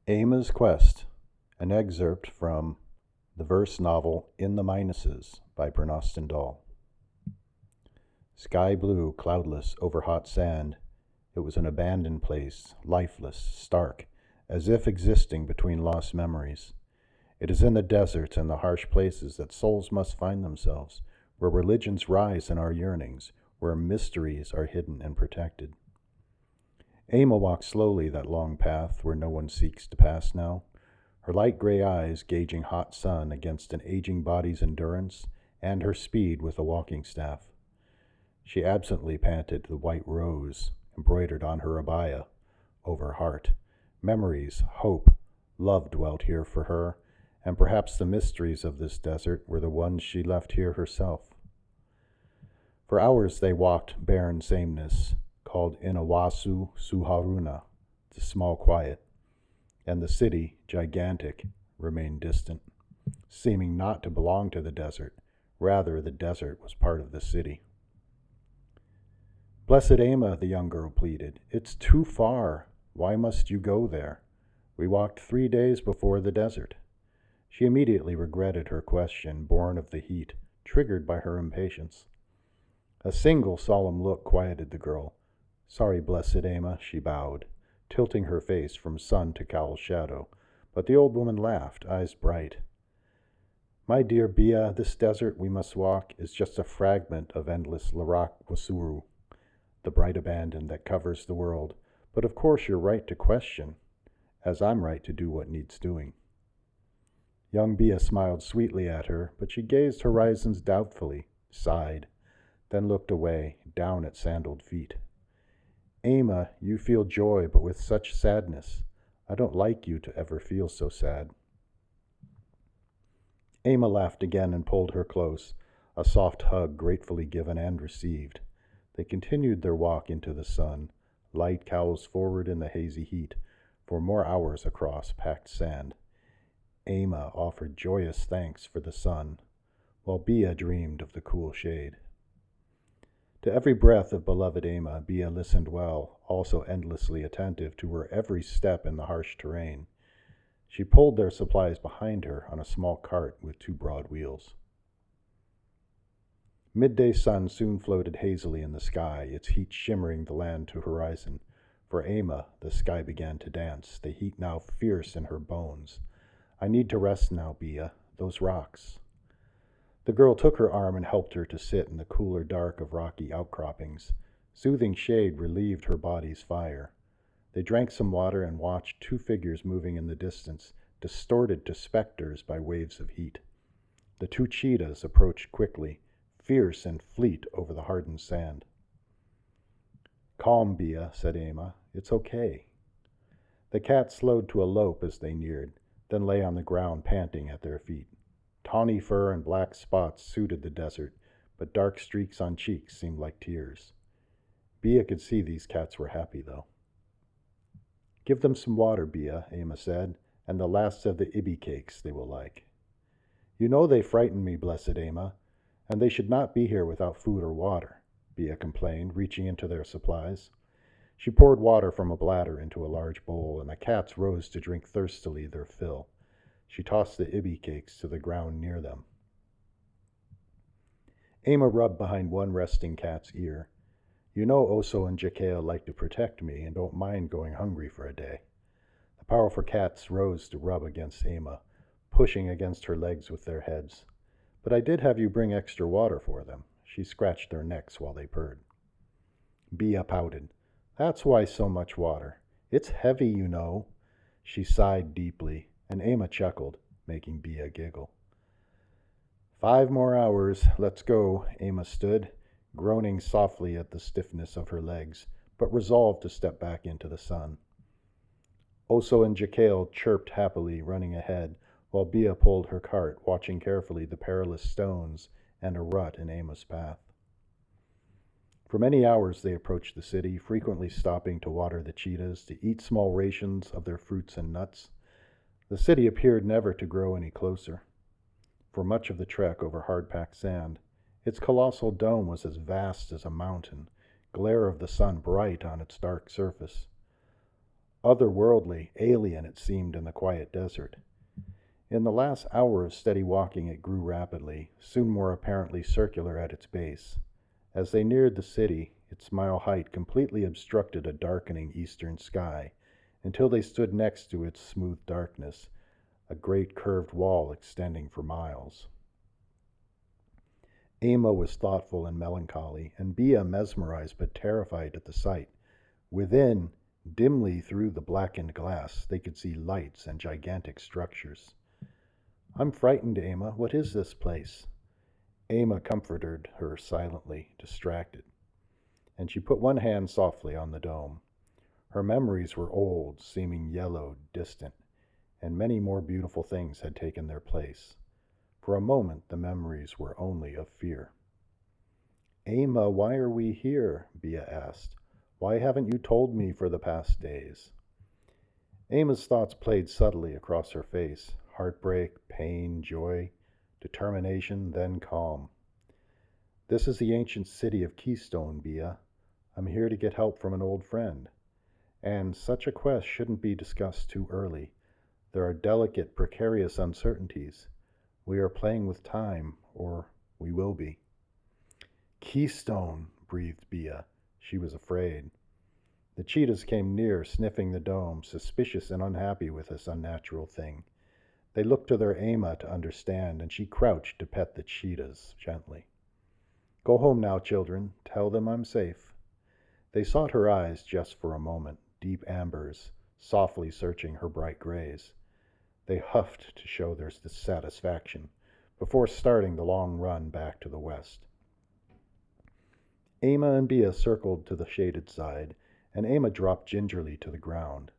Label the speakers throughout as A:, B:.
A: Aymma's Quest, an excerpt from the verse novel In the Minuses by Bernaus Stendhal. Sky blue, cloudless, over hot sand, it was an abandoned place, lifeless, stark, as if existing between lost memories. It is in the deserts and the harsh places that souls must find themselves, where religions rise in our yearnings, where mysteries are hidden and protected. Aymma walked slowly that long path where no one seeks to pass now, her light gray eyes gauging hot sun against an aging body's endurance and her speed with a walking staff. She absently panted the white rose embroidered on her abaya over heart. Memories, hope, love dwelt here for her, and perhaps the mysteries of this desert were the ones she left here herself. For hours they walked barren sameness, called Inawasu Suharuna, the small quiet, and the city, gigantic, remained distant, seeming not to belong to the desert. Rather, the desert was part of the city. Blessed Aymma, the young girl pleaded, it's too far. Why must you go there? We walked 3 days before the desert. She immediately regretted her question, born of the heat, triggered by her impatience. A single solemn look quieted the girl. Sorry, blessed Aymma, she bowed, tilting her face from sun to cowl shadow, but the old woman laughed, eyes bright. My dear Bia, this desert we must walk is just a fragment of endless Larak Wasuru, the bright abandon that covers the world, but of course you're right to question, as I'm right to do what needs doing. Young Bia smiled sweetly at her, but she gazed horizons doubtfully, sighed, then looked away, down at sandaled feet. Aymma, you feel joy, but with such sadness. I don't like you to ever feel so sad. Aymma laughed again and pulled her close, a soft hug gratefully given and received. They continued their walk into the sun, light cowls forward in the hazy heat, for more hours across packed sand. Aymma offered joyous thanks for the sun, while Bia dreamed of the cool shade. To every breath of beloved Aymma, Bia listened well, also endlessly attentive to her every step in the harsh terrain. She pulled their supplies behind her on a small cart with 2 broad wheels. Midday sun soon floated hazily in the sky, its heat shimmering the land to horizon. For Aymma, the sky began to dance, the heat now fierce in her bones. I need to rest now, Bia, those rocks. The girl took her arm and helped her to sit in the cooler dark of rocky outcroppings. Soothing shade relieved her body's fire. They drank some water and watched 2 figures moving in the distance, distorted to specters by waves of heat. The 2 cheetahs approached quickly, fierce and fleet over the hardened sand. Calm, Bia, said Aymma. It's okay. The cat slowed to a lope as they neared, then lay on the ground panting at their feet. Tawny fur and black spots suited the desert, but dark streaks on cheeks seemed like tears. Bia could see these cats were happy, though. Give them some water, Bia, Aymma said, and the last of the ibi cakes they will like. You know they frighten me, blessed Aymma, and they should not be here without food or water, Bia complained, reaching into their supplies. She poured water from a bladder into a large bowl, and the cats rose to drink thirstily their fill. She tossed the ibi cakes to the ground near them. Aymma rubbed behind one resting cat's ear. You know Oso and Jekyll like to protect me and don't mind going hungry for a day. The powerful cats rose to rub against Aymma, pushing against her legs with their heads. But I did have you bring extra water for them. She scratched their necks while they purred. Bia pouted. That's why so much water. It's heavy, you know. She sighed deeply, and Aymma chuckled, making Bia giggle. 5 more hours. Let's go. Aymma stood, groaning softly at the stiffness of her legs, but resolved to step back into the sun. Oso and Jekyll chirped happily, running ahead, while Bia pulled her cart, watching carefully the perilous stones and a rut in Aymma's path. For many hours they approached the city, frequently stopping to water the cheetahs, to eat small rations of their fruits and nuts. The city appeared never to grow any closer. For much of the trek over hard-packed sand, its colossal dome was as vast as a mountain, glare of the sun bright on its dark surface. Otherworldly, alien it seemed in the quiet desert. In the last hour of steady walking it grew rapidly, soon more apparently circular at its base. As they neared the city, its mile height completely obstructed a darkening eastern sky, until they stood next to its smooth darkness, a great curved wall extending for miles. Aymma was thoughtful and melancholy, and Bia mesmerized but terrified at the sight. Within, dimly through the blackened glass, they could see lights and gigantic structures. "I'm frightened, Aymma. What is this place?" Aymma comforted her silently, distracted, and she put one hand softly on the dome. Her memories were old, seeming yellowed, distant, and many more beautiful things had taken their place. For a moment the memories were only of fear. "Aymma, why are we here?" Bia asked. "Why haven't you told me for the past days?" Aymma's thoughts played subtly across her face: heartbreak, pain, joy, determination, then calm. "This is the ancient city of Keystone, Bia. I'm here to get help from an old friend. And such a quest shouldn't be discussed too early. There are delicate, precarious uncertainties. We are playing with time, or we will be." "Keystone," breathed Bia. She was afraid. The cheetahs came near, sniffing the dome, suspicious and unhappy with this unnatural thing. They looked to their Aymma to understand, and she crouched to pet the cheetahs gently. "Go home now, children. Tell them I'm safe." They sought her eyes just for a moment, deep ambers, softly searching her bright grays. They huffed to show their dissatisfaction, before starting the long run back to the west. Aymma and Bia circled to the shaded side, and Aymma dropped gingerly to the ground.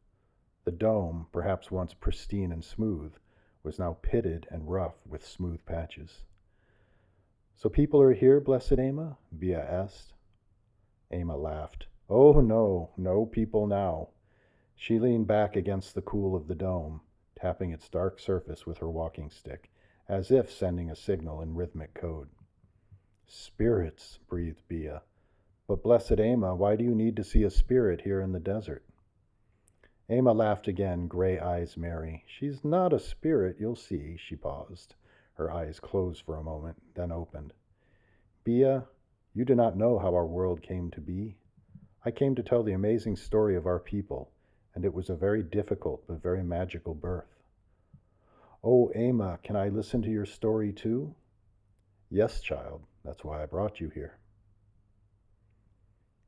A: The dome, perhaps once pristine and smooth, was now pitted and rough with smooth patches. "So people are here, blessed Aymma?" Bia asked. Aymma laughed. "Oh, no, no people now." She leaned back against the cool of the dome, tapping its dark surface with her walking stick, as if sending a signal in rhythmic code. "Spirits," breathed Bia. "But blessed Aymma, why do you need to see a spirit here in the desert?" Aymma laughed again, gray eyes merry. "She's not a spirit, you'll see." She paused. Her eyes closed for a moment, then opened. "Bia, you do not know how our world came to be. I came to tell the amazing story of our people, and it was a very difficult but very magical birth." "Oh, Aymma, can I listen to your story too?" "Yes, child. That's why I brought you here."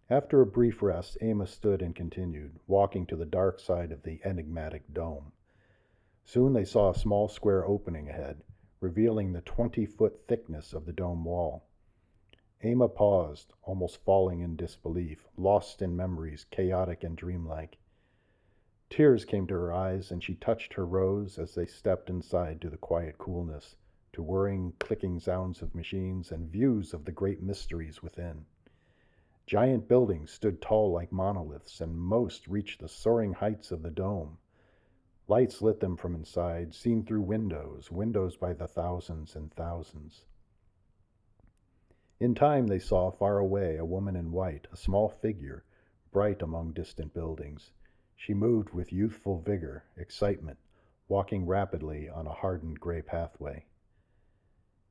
A: After a brief rest, Aymma stood and continued, walking to the dark side of the enigmatic dome. Soon they saw a small square opening ahead, revealing the 20-foot thickness of the dome wall. Aymma paused, almost falling in disbelief, lost in memories, chaotic and dreamlike. Tears came to her eyes, and she touched her rose as they stepped inside to the quiet coolness, to whirring, clicking sounds of machines and views of the great mysteries within. Giant buildings stood tall like monoliths, and most reached the soaring heights of the dome. Lights lit them from inside, seen through windows, windows by the thousands and thousands. In time they saw far away a woman in white, a small figure, bright among distant buildings. She moved with youthful vigor, excitement, walking rapidly on a hardened gray pathway.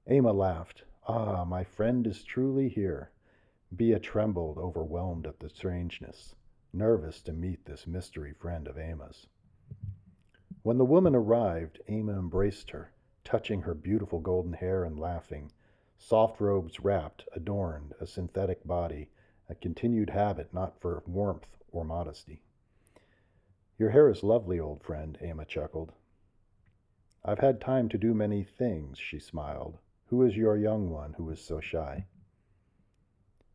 A: Aymma laughed. "Ah, my friend is truly here." Bia trembled, overwhelmed at the strangeness, nervous to meet this mystery friend of Aymma's. When the woman arrived, Aymma embraced her, touching her beautiful golden hair and laughing. Soft robes wrapped, adorned, a synthetic body, a continued habit not for warmth or modesty. "Your hair is lovely, old friend," Aymma chuckled. "I've had time to do many things," she smiled. "Who is your young one who is so shy?"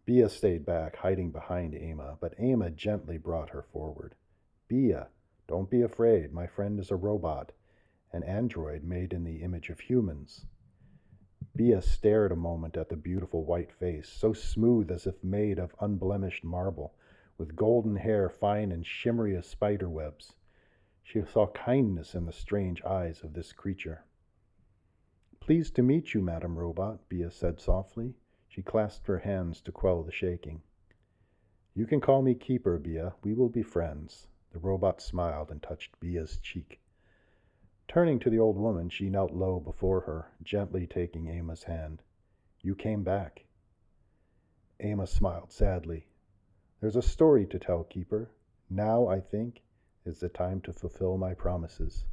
A: Bia stayed back, hiding behind Aymma, but Aymma gently brought her forward. "Bia, don't be afraid. My friend is a robot, an android made in the image of humans." Bia stared a moment at the beautiful white face, so smooth as if made of unblemished marble, with golden hair fine and shimmery as spider webs. She saw kindness in the strange eyes of this creature. "Pleased to meet you, Madam Robot," Bia said softly. She clasped her hands to quell the shaking. "You can call me Keeper, Bia. We will be friends." The robot smiled and touched Bia's cheek. Turning to the old woman, she knelt low before her, gently taking Aymma's hand. You came back. Aymma smiled sadly. There's a story to tell, Keeper. Now, I think, is the time to fulfill my promises.